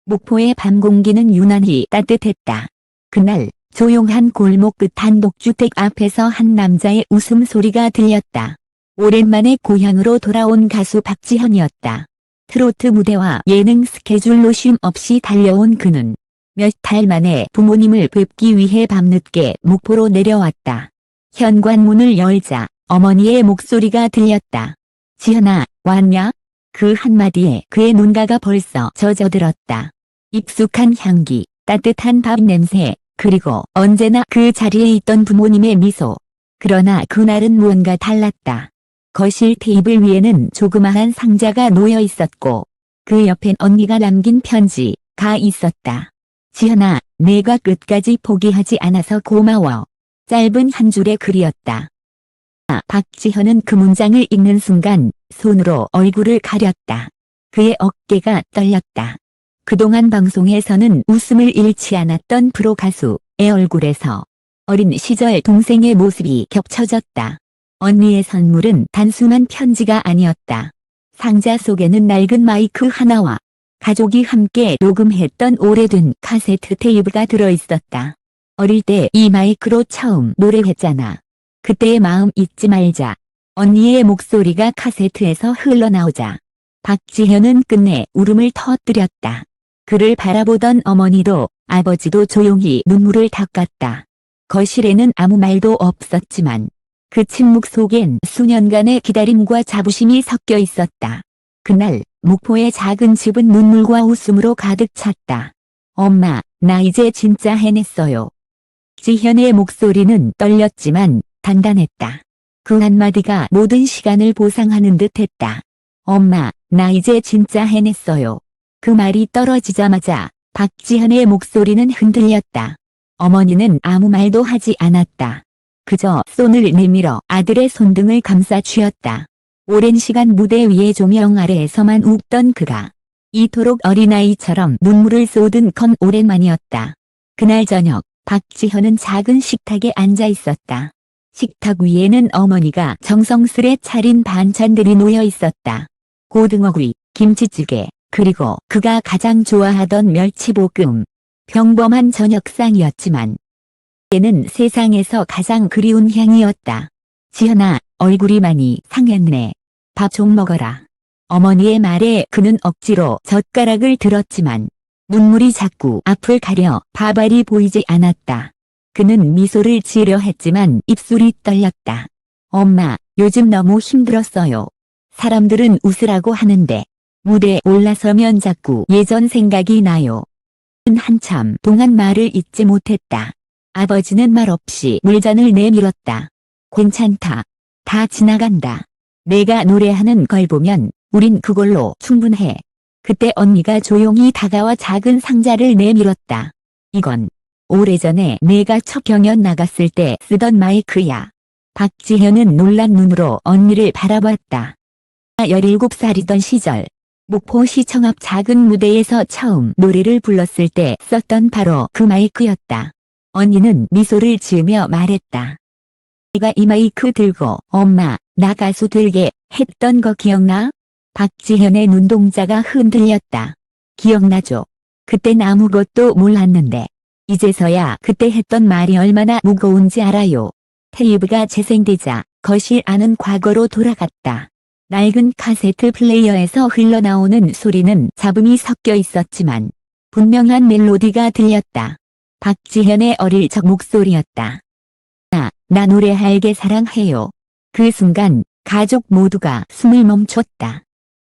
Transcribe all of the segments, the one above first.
목포의 밤 공기는 유난히 따뜻했다. 그날 조용한 골목 끝 단독주택 앞에서 한 남자의 웃음소리가 들렸다. 오랜만에 고향으로 돌아온 가수 박지현이었다. 트로트 무대와 예능 스케줄로 쉼 없이 달려온 그는 몇 달 만에 부모님을 뵙기 위해 밤늦게 목포로 내려왔다. 현관문을 열자 어머니의 목소리가 들렸다. 지현아, 왔냐? 그 한마디에 그의 눈가가 벌써 젖어들었다. 익숙한 향기, 따뜻한 밥 냄새, 그리고 언제나 그 자리에 있던 부모님의 미소. 그러나 그날은 무언가 달랐다. 거실 테이블 위에는 조그마한 상자가 놓여 있었고 그 옆엔 언니가 남긴 편지가 있었다. 지현아, 내가 끝까지 포기하지 않아서 고마워. 짧은 한 줄의 글이었다. 박지현은 그 문장을 읽는 순간 손으로 얼굴을 가렸다. 그의 어깨가 떨렸다. 그동안 방송에서는 웃음을 잃지 않았던 프로 가수의 얼굴에서 어린 시절 동생의 모습이 겹쳐졌다. 언니의 선물은 단순한 편지가 아니었다. 상자 속에는 낡은 마이크 하나와 가족이 함께 녹음했던 오래된 카세트 테이프가 들어있었다. 어릴 때 이 마이크로 처음 노래했잖아. 그때의 마음 잊지 말자. 언니의 목소리가 카세트에서 흘러나오자 박지현은 끝내 울음을 터뜨렸다. 그를 바라보던 어머니도 아버지도 조용히 눈물을 닦았다. 거실에는 아무 말도 없었지만 그 침묵 속엔 수년간의 기다림과 자부심이 섞여 있었다. 그날 목포의 작은 집은 눈물과 웃음으로 가득 찼다. 엄마, 나 이제 진짜 해냈어요. 지현의 목소리는 떨렸지만 단단했다. 그 한마디가 모든 시간을 보상하는 듯했다. 엄마, 나 이제 진짜 해냈어요. 그 말이 떨어지자마자 박지현의 목소리는 흔들렸다. 어머니는 아무 말도 하지 않았다. 그저 손을 내밀어 아들의 손등을 감싸 쥐었다. 오랜 시간 무대 위의 조명 아래에서만 웃던 그가 이토록 어린아이처럼 눈물을 쏟은 건 오랜만이었다. 그날 저녁 박지현은 작은 식탁에 앉아 있었다. 식탁 위에는 어머니가 정성스레 차린 반찬들이 놓여 있었다. 고등어구이, 김치찌개, 그리고 그가 가장 좋아하던 멸치볶음. 평범한 저녁상이었지만 얘는 세상에서 가장 그리운 향이었다. 지현아, 얼굴이 많이 상했네. 밥 좀 먹어라. 어머니의 말에 그는 억지로 젓가락을 들었지만 눈물이 자꾸 앞을 가려 밥알이 보이지 않았다. 그는 미소를 지으려 했지만 입술이 떨렸다. 엄마, 요즘 너무 힘들었어요. 사람들은 웃으라고 하는데 무대에 올라서면 자꾸 예전 생각이 나요. 한참 동안 말을 잇지 못했다. 아버지는 말없이 물잔을 내밀었다. 괜찮다. 다 지나간다. 내가 노래하는 걸 보면 우린 그걸로 충분해. 그때 언니가 조용히 다가와 작은 상자를 내밀었다. 이건 오래전에 내가 첫 경연 나갔을 때 쓰던 마이크야. 박지현은 놀란 눈으로 언니를 바라봤다. 17살이던 시절 목포시청 앞 작은 무대에서 처음 노래를 불렀을 때 썼던 바로 그 마이크였다. 언니는 미소를 지으며 말했다. 내가 이 마이크 들고 엄마, 나 가수 되게 했던 거 기억나? 박지현의 눈동자가 흔들렸다. 기억나죠? 그땐 아무것도 몰랐는데 이제서야 그때 했던 말이 얼마나 무거운지 알아요. 테이프가 재생되자 거실 안은 과거로 돌아갔다. 낡은 카세트 플레이어에서 흘러나오는 소리는 잡음이 섞여 있었지만 분명한 멜로디가 들렸다. 박지현의 어릴 적 목소리였다. 나 노래할게 사랑해요. 그 순간 가족 모두가 숨을 멈췄다.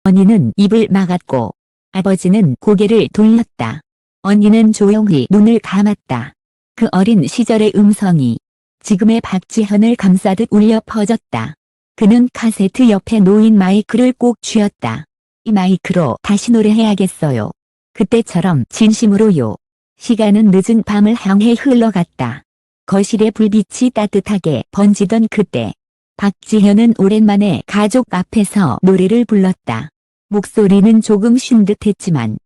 언니는 입을 막았고 아버지는 고개를 돌렸다. 언니는 조용히 눈을 감았다. 그 어린 시절의 음성이 지금의 박지현을 감싸듯 울려 퍼졌다. 그는 카세트 옆에 놓인 마이크를 꼭 쥐었다. 이 마이크로 다시 노래해야겠어요. 그때처럼 진심으로요. 시간은 늦은 밤을 향해 흘러갔다. 거실의 불빛이 따뜻하게 번지던 그때 박지현은 오랜만에 가족 앞에서 노래를 불렀다. 목소리는 조금 쉰 듯했지만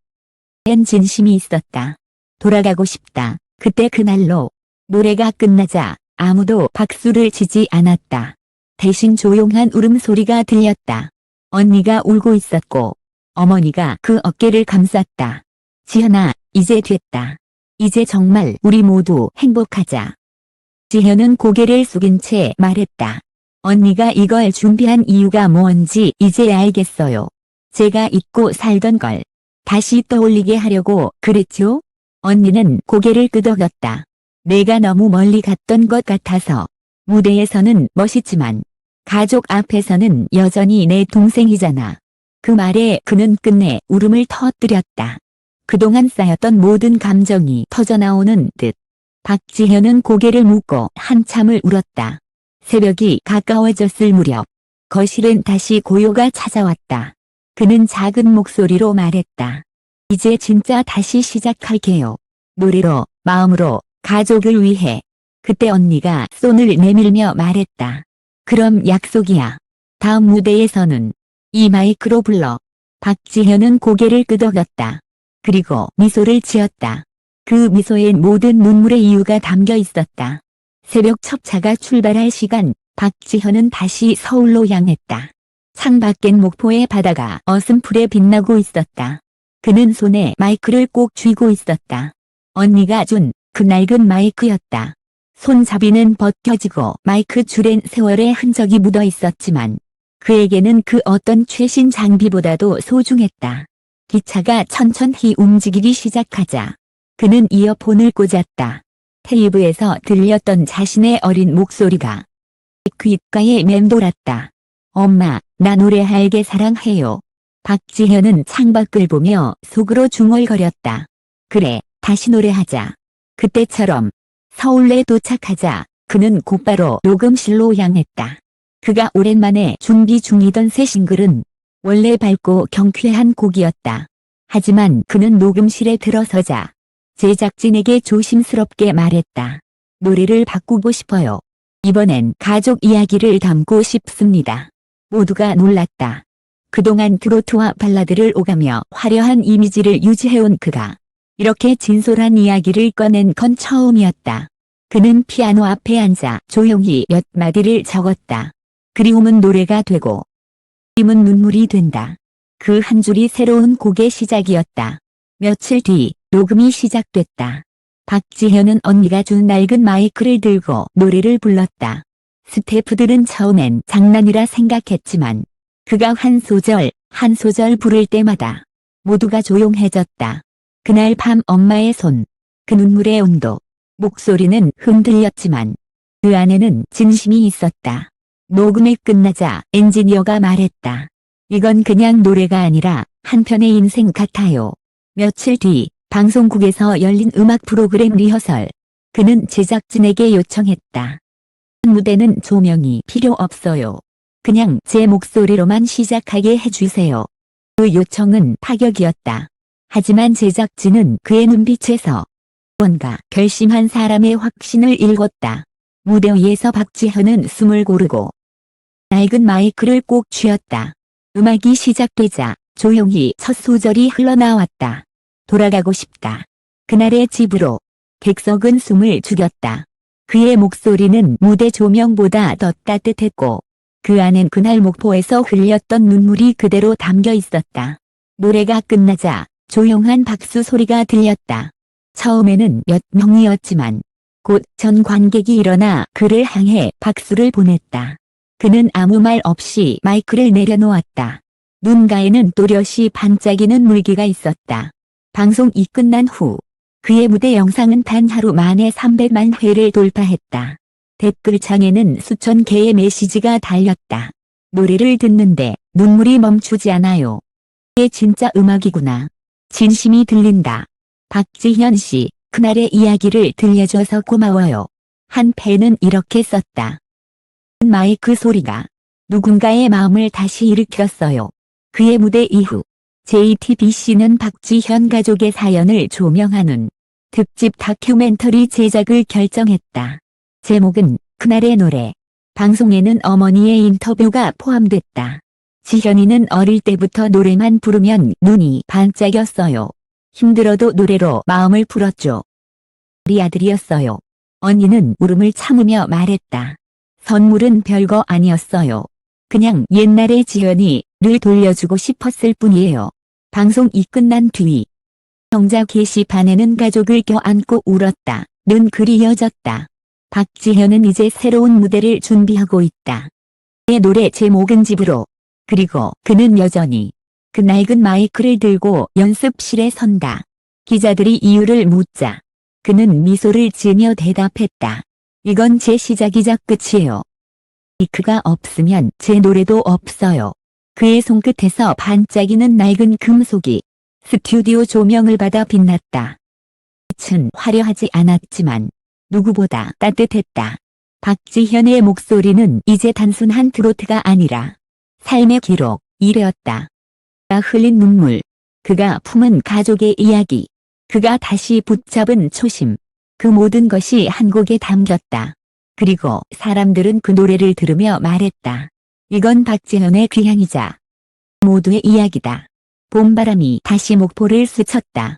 진심이 있었다. 돌아가고 싶다. 그때 그날로 노래가 끝나자 아무도 박수를 치지 않았다. 대신 조용한 울음소리가 들렸다. 언니가 울고 있었고 어머니가 그 어깨를 감쌌다. 지현아, 이제 됐다. 이제 정말 우리 모두 행복하자. 지현은 고개를 숙인 채 말했다. 언니가 이걸 준비한 이유가 뭔지 이제 알겠어요. 제가 잊고 살던 걸 다시 떠올리게 하려고 그랬죠? 언니는 고개를 끄덕였다. 내가 너무 멀리 갔던 것 같아서. 무대에서는 멋있지만 가족 앞에서는 여전히 내 동생이잖아. 그 말에 그는 끝내 울음을 터뜨렸다. 그동안 쌓였던 모든 감정이 터져나오는 듯. 박지현은 고개를 묶고 한참을 울었다. 새벽이 가까워졌을 무렵 거실엔 다시 고요가 찾아왔다. 그는 작은 목소리로 말했다. 이제 진짜 다시 시작할게요. 노래로, 마음으로, 가족을 위해. 그때 언니가 손을 내밀며 말했다. 그럼 약속이야. 다음 무대에서는 이 마이크로 불러. 박지현은 고개를 끄덕였다. 그리고 미소를 지었다. 그 미소엔 모든 눈물의 이유가 담겨 있었다. 새벽 첫 차가 출발할 시간, 박지현은 다시 서울로 향했다. 창밖엔 목포의 바다가 어슴푸레 빛나고 있었다. 그는 손에 마이크를 꼭 쥐고 있었다. 언니가 준 그 낡은 마이크였다. 손잡이는 벗겨지고 마이크 줄엔 세월의 흔적이 묻어 있었지만 그에게는 그 어떤 최신 장비보다도 소중했다. 기차가 천천히 움직이기 시작하자 그는 이어폰을 꽂았다. 테이프에서 들렸던 자신의 어린 목소리가 귓가에 맴돌았다. 엄마, 나 노래할게 사랑해요. 박지현은 창밖을 보며 속으로 중얼거렸다. 그래, 다시 노래하자. 그때처럼 서울에 도착하자 그는 곧바로 녹음실로 향했다. 그가 오랜만에 준비 중이던 새 싱글은 원래 밝고 경쾌한 곡이었다. 하지만 그는 녹음실에 들어서자 제작진에게 조심스럽게 말했다. 노래를 바꾸고 싶어요. 이번엔 가족 이야기를 담고 싶습니다. 모두가 놀랐다. 그동안 트로트와 발라드를 오가며 화려한 이미지를 유지해온 그가 이렇게 진솔한 이야기를 꺼낸 건 처음이었다. 그는 피아노 앞에 앉아 조용히 몇 마디를 적었다. 그리움은 노래가 되고 힘은 눈물이 된다. 그 한 줄이 새로운 곡의 시작이었다. 며칠 뒤 녹음이 시작됐다. 박지현은 언니가 준 낡은 마이크를 들고 노래를 불렀다. 스태프들은 처음엔 장난이라 생각했지만 그가 한 소절 한 소절 부를 때마다 모두가 조용해졌다. 그날 밤 엄마의 손, 그 눈물의 온도, 목소리는 흔들렸지만 그 안에는 진심이 있었다. 녹음이 끝나자 엔지니어가 말했다. 이건 그냥 노래가 아니라 한편의 인생 같아요. 며칠 뒤 방송국에서 열린 음악 프로그램 리허설. 그는 제작진에게 요청했다. 무대는 조명이 필요 없어요. 그냥 제 목소리로만 시작하게 해주세요. 그 요청은 파격이었다. 하지만 제작진은 그의 눈빛에서 뭔가 결심한 사람의 확신을 읽었다. 무대 위에서 박지현은 숨을 고르고 낡은 마이크를 꼭 쥐었다. 음악이 시작되자 조용히 첫 소절이 흘러나왔다. 돌아가고 싶다. 그날의 집으로. 객석은 숨을 죽였다. 그의 목소리는 무대 조명보다 더 따뜻했고 그 안엔 그날 목포에서 흘렸던 눈물이 그대로 담겨 있었다. 노래가 끝나자 조용한 박수 소리가 들렸다. 처음에는 몇 명이었지만 곧 전 관객이 일어나 그를 향해 박수를 보냈다. 그는 아무 말 없이 마이크를 내려놓았다. 눈가에는 또렷이 반짝이는 물기가 있었다. 방송이 끝난 후 그의 무대 영상은 단 하루 만에 300만 회를 돌파했다. 댓글창에는 수천 개의 메시지가 달렸다. 노래를 듣는데 눈물이 멈추지 않아요. 이게 진짜 음악이구나. 진심이 들린다. 박지현 씨, 그날의 이야기를 들려줘서 고마워요. 한 팬은 이렇게 썼다. 마이크 소리가 누군가의 마음을 다시 일으켰어요. 그의 무대 이후 JTBC는 박지현 가족의 사연을 조명하는 특집 다큐멘터리 제작을 결정했다. 제목은 그날의 노래. 방송에는 어머니의 인터뷰가 포함됐다. 지현이는 어릴 때부터 노래만 부르면 눈이 반짝였어요. 힘들어도 노래로 마음을 풀었죠. 우리 아들이었어요. 언니는 울음을 참으며 말했다. 선물은 별거 아니었어요. 그냥 옛날의 지현이를 돌려주고 싶었을 뿐이에요. 방송이 끝난 뒤 정자 게시판에는 가족을 껴안고 울었다. 는 글이 이어졌다. 박지현은 이제 새로운 무대를 준비하고 있다. 그의 노래 제목은 집으로. 그리고 그는 여전히 그 낡은 마이크를 들고 연습실에 선다. 기자들이 이유를 묻자 그는 미소를 지으며 대답했다. 이건 제 시작이자 끝이에요. 마이크가 없으면 제 노래도 없어요. 그의 손끝에서 반짝이는 낡은 금속이 스튜디오 조명을 받아 빛났다. 빛은 화려하지 않았지만 누구보다 따뜻했다. 박지현의 목소리는 이제 단순한 트로트가 아니라 삶의 기록이었다. 그가 흘린 눈물, 그가 품은 가족의 이야기, 그가 다시 붙잡은 초심, 그 모든 것이 한 곡에 담겼다. 그리고 사람들은 그 노래를 들으며 말했다. 이건 박지현의 귀향이자 모두의 이야기다. 봄바람이 다시 목포를 스쳤다.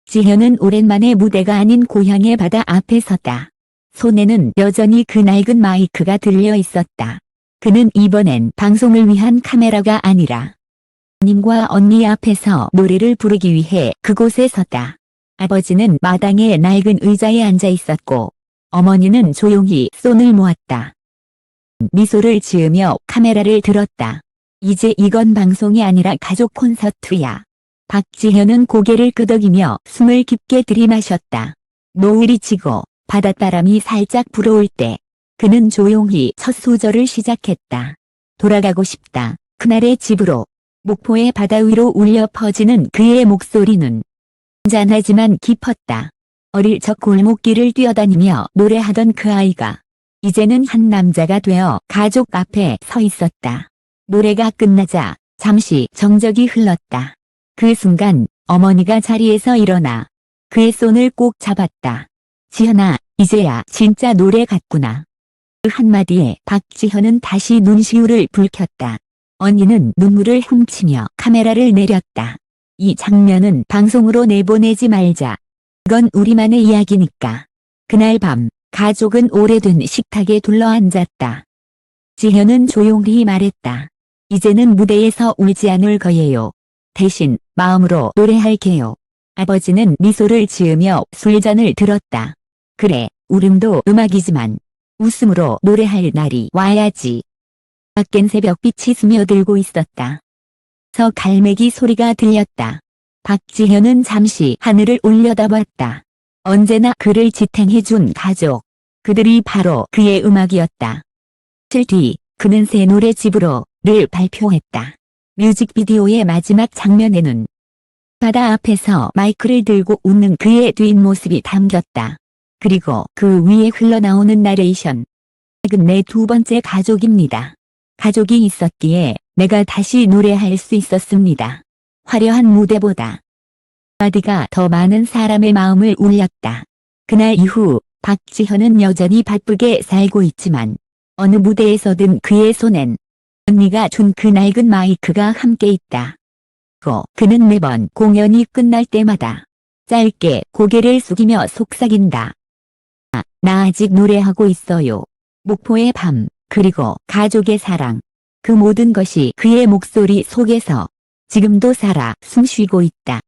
지현은 오랜만에 무대가 아닌 고향의 바다 앞에 섰다. 손에는 여전히 그 낡은 마이크가 들려 있었다. 그는 이번엔 방송을 위한 카메라가 아니라 님과 언니 앞에서 노래를 부르기 위해 그곳에 섰다. 아버지는 마당의 낡은 의자에 앉아 있었고 어머니는 조용히 손을 모았다. 미소를 지으며 카메라를 들었다. 이제 이건 방송이 아니라 가족 콘서트야. 박지현은 고개를 끄덕이며 숨을 깊게 들이마셨다. 노을이 지고 바닷바람이 살짝 불어올 때 그는 조용히 첫 소절을 시작했다. 돌아가고 싶다. 그날의 집으로. 목포의 바다 위로 울려 퍼지는 그의 목소리는 잔하지만 깊었다. 어릴 적 골목길을 뛰어다니며 노래하던 그 아이가 이제는 한 남자가 되어 가족 앞에 서 있었다. 노래가 끝나자 잠시 정적이 흘렀다. 그 순간 어머니가 자리에서 일어나 그의 손을 꼭 잡았다. 지현아, 이제야 진짜 노래 같구나. 그 한마디에 박지현은 다시 눈시울을 붉혔다. 언니는 눈물을 훔치며 카메라를 내렸다. 이 장면은 방송으로 내보내지 말자. 이건 우리만의 이야기니까. 그날 밤 가족은 오래된 식탁에 둘러앉았다. 지현은 조용히 말했다. 이제는 무대에서 울지 않을 거예요. 대신 마음으로 노래할게요. 아버지는 미소를 지으며 술잔을 들었다. 그래, 울음도 음악이지만 웃음으로 노래할 날이 와야지. 밖엔 새벽빛이 스며들고 있었다. 서 갈매기 소리가 들렸다. 박지현은 잠시 하늘을 올려다봤다. 언제나 그를 지탱해준 가족. 그들이 바로 그의 음악이었다. 이틀 뒤 그는 새 노래 집으로를 발표했다. 뮤직비디오의 마지막 장면에는 바다 앞에서 마이크를 들고 웃는 그의 뒷모습이 담겼다. 그리고 그 위에 흘러나오는 나레이션. 내 두 번째 가족입니다. 가족이 있었기에 내가 다시 노래할 수 있었습니다. 화려한 무대보다 마디가 더 많은 사람의 마음을 울렸다. 그날 이후 박지현은 여전히 바쁘게 살고 있지만 어느 무대에서든 그의 손엔 언니가 준 그 낡은 마이크가 함께 있다. 그는 매번 공연이 끝날 때마다 짧게 고개를 숙이며 속삭인다. 나 아직 노래하고 있어요. 목포의 밤, 그리고 가족의 사랑. 그 모든 것이 그의 목소리 속에서 지금도 살아 숨쉬고 있다.